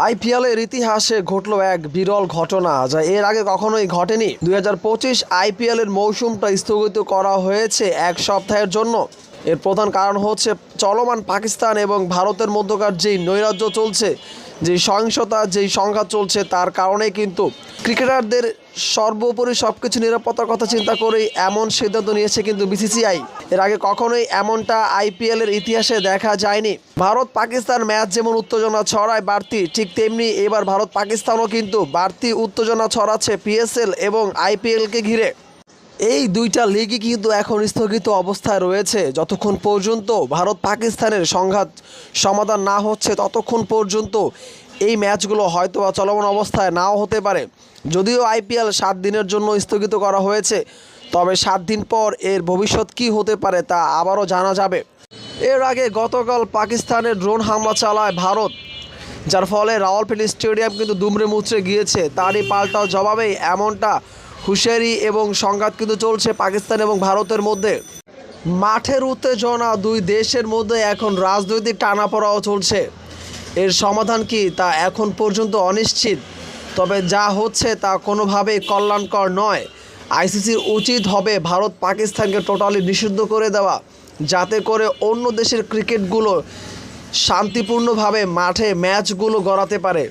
আইপিএলের ইতিহাসে ঘটল এক বিরল ঘটনা, যা এর আগে কখনোই ঘটেনি। 2025 আইপিএলের মৌসুমটা স্থগিত করা হয়েছে এক সপ্তাহের জন্য। এর প্রধান কারণ হচ্ছে চলমান পাকিস্তান এবং ভারতের মধ্যকার যেই নৈরাজ্য চলছে, যেই সহিংসতা, যেই সংঘাত চলছে, তার কারণেই কিন্তু ক্রিকেটারদের সর্বোপরি সব কিছু নিরাপত্তার কথা চিন্তা করেই এমন সিদ্ধান্ত নিয়েছে কিন্তু বিসিসিআই। এর আগে কখনোই এমনটা আইপিএলের ইতিহাসে দেখা যায়নি। ভারত পাকিস্তান ম্যাচ যেমন উত্তেজনা ছড়ায় বাড়তি, ঠিক তেমনি এবার ভারত পাকিস্তানও কিন্তু বাড়তি উত্তেজনা ছড়াচ্ছে পিএসএল এবং আইপিএলকে ঘিরে। এই দুইটা লিগই কিন্তু এখন স্থগিত অবস্থায় রয়েছে। যতক্ষণ পর্যন্ত ভারত পাকিস্তানের সংঘাত সমাধান না হচ্ছে, ততক্ষণ পর্যন্ত এই ম্যাচগুলো হয়তো বা চলমান অবস্থায় নাও হতে পারে। যদিও আইপিএল 7 দিনের জন্য স্থগিত করা হয়েছে, তবে 7 দিন পর এর ভবিষ্যৎ কী হতে পারে তা আবারও জানা যাবে। এর আগে গতকাল পাকিস্তানের ড্রোন হামলা চালায় ভারত, যার ফলে রাওয়ালপিন্ডি স্টেডিয়াম কিন্তু দুমড়ে মুচড়ে গিয়েছে। তারই পাল্টা জবাবেই এমনটা হুঁশিয়ারি এবং সংঘাত কিন্তু চলছে পাকিস্তান এবং ভারতের মধ্যে। মাঠের উত্তেজনা, দুই দেশের মধ্যে এখন রাজনৈতিক টানাপোড়াও চলছে। এর সমাধান কি তা এখন পর্যন্ত অনিশ্চিত, তবে যা হচ্ছে তা কোনোভাবেই কল্যাণকর নয়। আইসিসির উচিত হবে ভারত পাকিস্তানকে টোটালি নিষিদ্ধ করে দেওয়া, যাতে করে অন্য দেশের ক্রিকেটগুলো শান্তিপূর্ণভাবে মাঠে ম্যাচগুলো গড়াতে পারে।